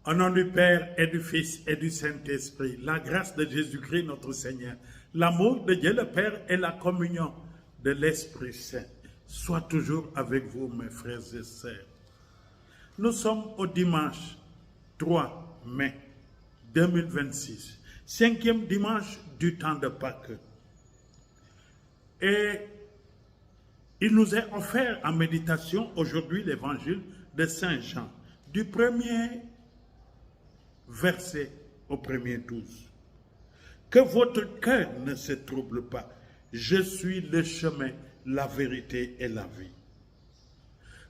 Au nom du Père et du Fils et du Saint-Esprit, la grâce de Jésus-Christ notre Seigneur, l'amour de Dieu le Père et la communion de l'Esprit Saint soient toujours avec vous, mes frères et sœurs. Nous sommes au dimanche 3 mai 2026, cinquième dimanche du temps de Pâques. Et il nous est offert en méditation aujourd'hui l'évangile de Saint Jean, du premier verset au premier 12. Que votre cœur ne se trouble pas. Je suis le chemin, la vérité et la vie.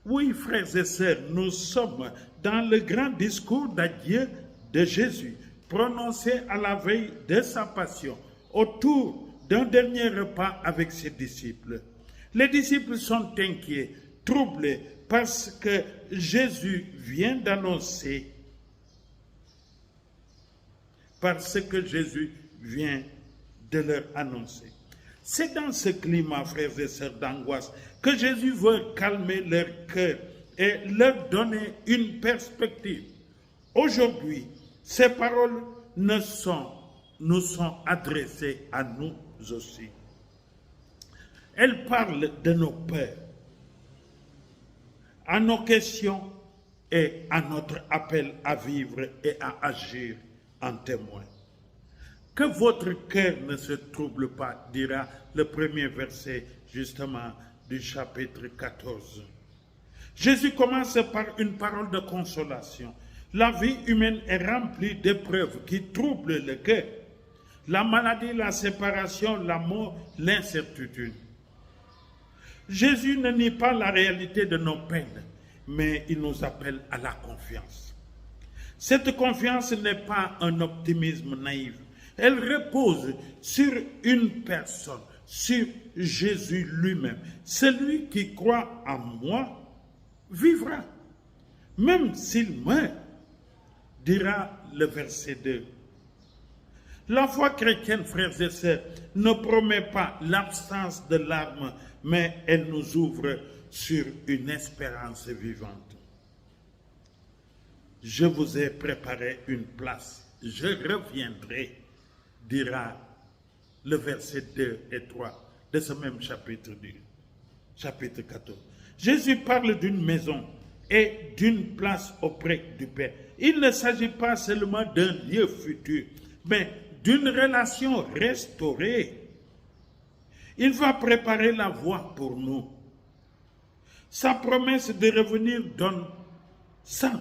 Oui, frères et sœurs, nous sommes dans le grand discours d'adieu de Jésus, prononcé à la veille de sa passion, autour d'un dernier repas avec ses disciples. Les disciples sont inquiets, troublés, parce que Jésus vient d'annoncer leur annoncer. C'est dans ce climat, frères et sœurs, d'angoisse, que Jésus veut calmer leur cœur et leur donner une perspective. Aujourd'hui, ces paroles nous sont adressées à nous aussi. Elles parlent de nos peurs, à nos questions et à notre appel à vivre et à agir en témoin. Que votre cœur ne se trouble pas, dira le premier verset justement du chapitre 14. Jésus commence par une parole de consolation. La vie humaine est remplie d'épreuves qui troublent le cœur. La maladie, la séparation, la mort, l'incertitude. Jésus ne nie pas la réalité de nos peines, mais il nous appelle à la confiance. Cette confiance n'est pas un optimisme naïf. Elle repose sur une personne, sur Jésus lui-même. Celui qui croit en moi vivra, même s'il meurt, dira le verset 2. La foi chrétienne, frères et sœurs, ne promet pas l'absence de larmes, mais elle nous ouvre sur une espérance vivante. Je vous ai préparé une place, je reviendrai, dira le verset 2 et 3 de ce même chapitre 14. Jésus parle d'une maison et d'une place auprès du Père. Il ne s'agit pas seulement d'un lieu futur, mais d'une relation restaurée. Il va préparer la voie pour nous. Sa promesse de revenir donne